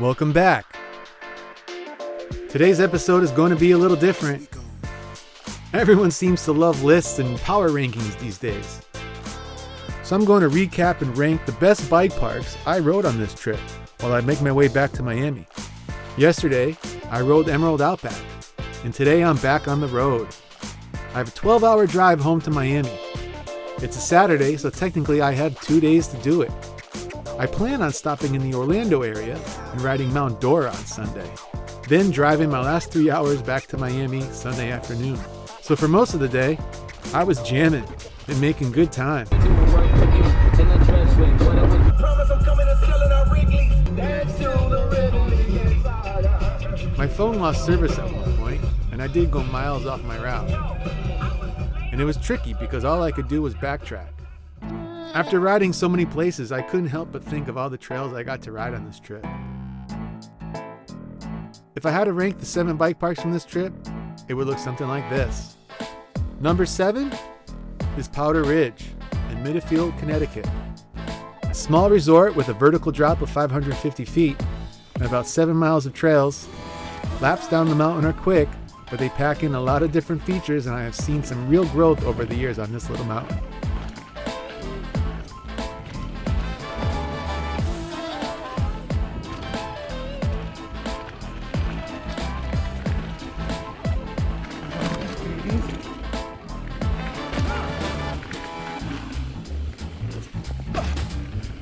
Welcome back. Today's episode is going to be a little different. Everyone seems to love lists and power rankings these days. So I'm going to recap and rank the best bike parks I rode on this trip while I make my way back to Miami. Yesterday, I rode Emerald Outback, and today I'm back on the road. I have a 12-hour drive home to Miami. It's a Saturday, so technically I had 2 days to do it. I plan on stopping in the Orlando area and riding Mount Dora on Sunday, then driving my last 3 hours back to Miami Sunday afternoon. So for most of the day, I was jamming and making good time. My phone lost service at one point, and I did go miles off my route. And it was tricky because all I could do was backtrack. After riding so many places, I couldn't help but think of all the trails I got to ride on this trip. If I had to rank the 7 bike parks from this trip, it would look something like this. Number 7 is Powder Ridge in Middlefield, Connecticut. A small resort with a vertical drop of 550 feet and about 7 miles of trails. Laps down the mountain are quick, but they pack in a lot of different features, and I have seen some real growth over the years on this little mountain.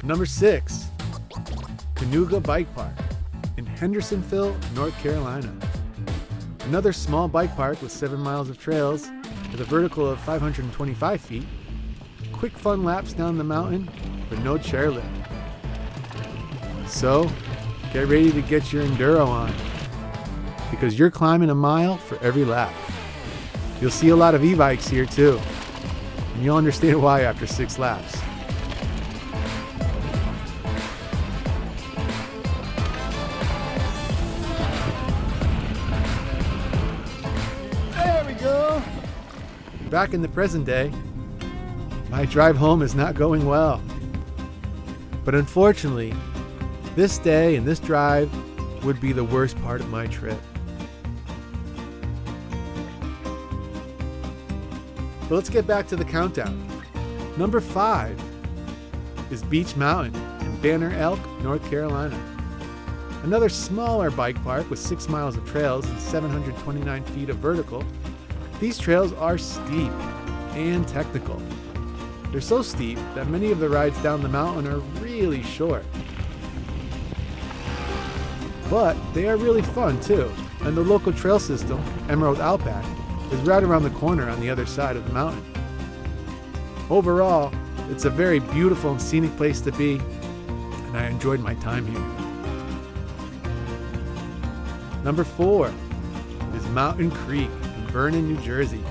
Number 6, Canoga Bike Park in Hendersonville, North Carolina. Another small bike park with 7 miles of trails with a vertical of 525 feet. Quick fun laps down the mountain, but no chairlift. So, get ready to get your enduro on, because you're climbing a mile for every lap. You'll see a lot of e-bikes here too, and you'll understand why after 6 laps. Back in the present day, my drive home is not going well. But unfortunately, this day and this drive would be the worst part of my trip. But let's get back to the countdown. Number 5 is Beech Mountain in Banner Elk, North Carolina. Another smaller bike park with 6 miles of trails and 729 feet of vertical. These trails are steep and technical. They're so steep that many of the rides down the mountain are really short. But they are really fun too, and the local trail system, Emerald Outback, is right around the corner on the other side of the mountain. Overall, it's a very beautiful and scenic place to be, and I enjoyed my time here. Number 4 is Mountain Creek, Vernon, New Jersey.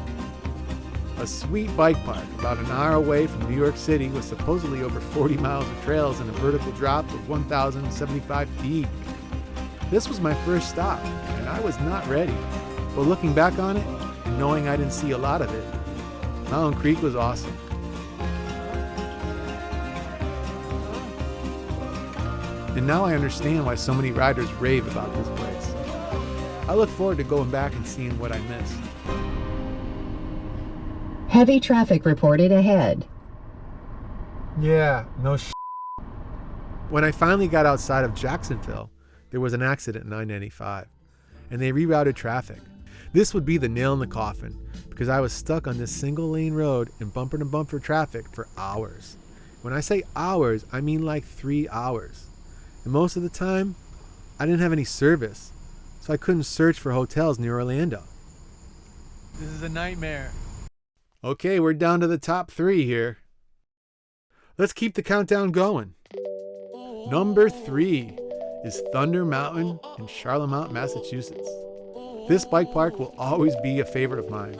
A sweet bike park about an hour away from New York City with supposedly over 40 miles of trails and a vertical drop of 1,075 feet. This was my first stop, and I was not ready. But looking back on it, and knowing I didn't see a lot of it, Mountain Creek was awesome. And now I understand why so many riders rave about this place. I look forward to going back and seeing what I missed. Heavy traffic reported ahead. Yeah, no sh**. When I finally got outside of Jacksonville, there was an accident in 995, and they rerouted traffic. This would be the nail in the coffin, because I was stuck on this single lane road in bumper to bumper traffic for hours. When I say hours, I mean like 3 hours. And most of the time, I didn't have any service, so I couldn't search for hotels near Orlando. This is a nightmare. Okay, we're down to the top 3 here. Let's keep the countdown going. Number 3 is Thunder Mountain in Charlemont, Massachusetts. This bike park will always be a favorite of mine,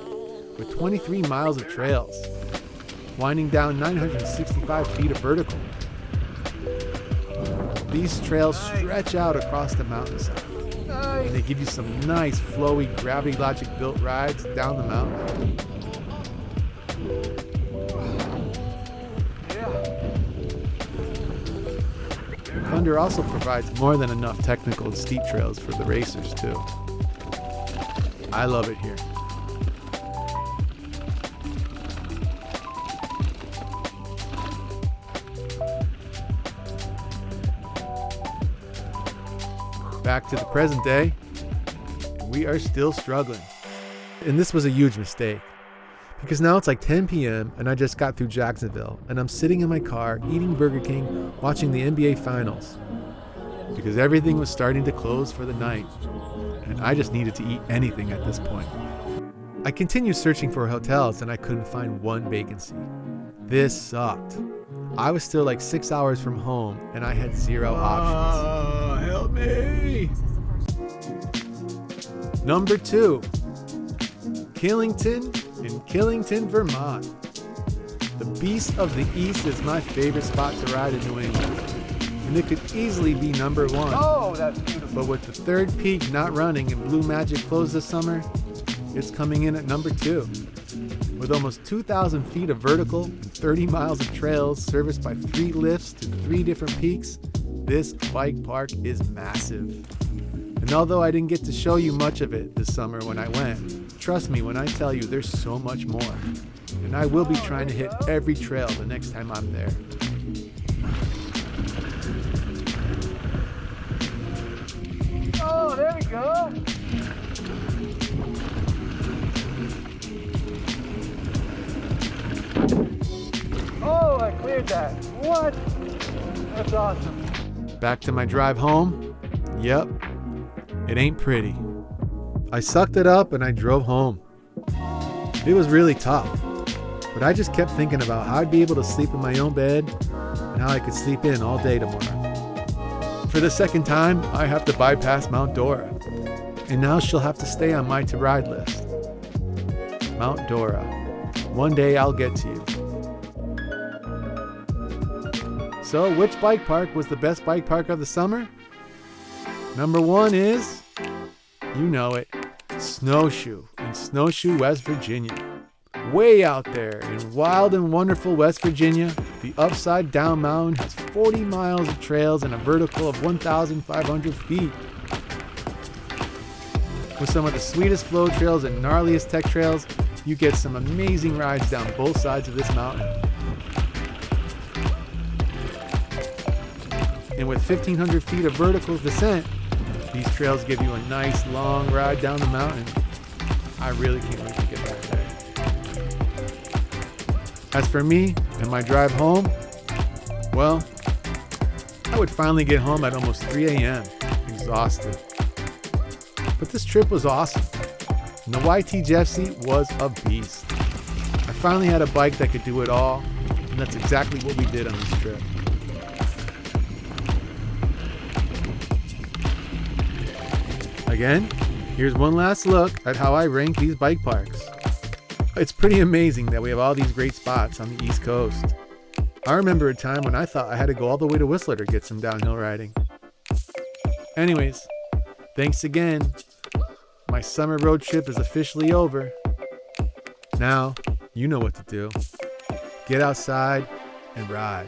with 23 miles of trails, winding down 965 feet of vertical. These trails stretch out across the mountainside, and they give you some nice, flowy, Gravity Logic built rides down the mountain. Under also provides more than enough technical and steep trails for the racers too. I love it here. Back to the present day, we are still struggling. And this was a huge mistake, because now it's like 10 p.m. and I just got through Jacksonville and I'm sitting in my car eating Burger King watching the NBA Finals, because everything was starting to close for the night and I just needed to eat anything at this point. I continued searching for hotels and I couldn't find one vacancy. This sucked. I was still like 6 hours from home and I had zero options. Help me! Number 2, Killington in Killington, Vermont. The Beast of the East is my favorite spot to ride in New England, and it could easily be number 1. Oh, that's beautiful. But with the third peak not running and Blue Magic closed this summer, it's coming in at number 2. With almost 2,000 feet of vertical and 30 miles of trails serviced by 3 lifts to 3 different peaks, this bike park is massive. And although I didn't get to show you much of it this summer when I went, trust me when I tell you there's so much more. And I will be trying to hit every trail the next time I'm there. Oh, there we go. Oh, I cleared that. What? That's awesome. Back to my drive home. Yep, it ain't pretty. I sucked it up and I drove home. It was really tough, but I just kept thinking about how I'd be able to sleep in my own bed and how I could sleep in all day tomorrow. For the second time, I have to bypass Mount Dora, and now she'll have to stay on my to-ride list. Mount Dora. One day I'll get to you. So, which bike park was the best bike park of the summer? Number 1 is, you know it, Snowshoe in Snowshoe, West Virginia. Way out there in wild and wonderful West Virginia, the Upside Down Mountain has 40 miles of trails and a vertical of 1,500 feet. With some of the sweetest flow trails and gnarliest tech trails, you get some amazing rides down both sides of this mountain. And with 1,500 feet of vertical descent, these trails give you a nice long ride down the mountain. I really can't wait to get back there. As for me and my drive home, well, I would finally get home at almost 3 a.m., exhausted. But this trip was awesome, and the YT Jeffsy was a beast. I finally had a bike that could do it all, and that's exactly what we did on this trip. Again, here's one last look at how I rank these bike parks. It's pretty amazing that we have all these great spots on the East Coast. I remember a time when I thought I had to go all the way to Whistler to get some downhill riding. Anyways, thanks again. My summer road trip is officially over. Now, you know what to do. Get outside and ride.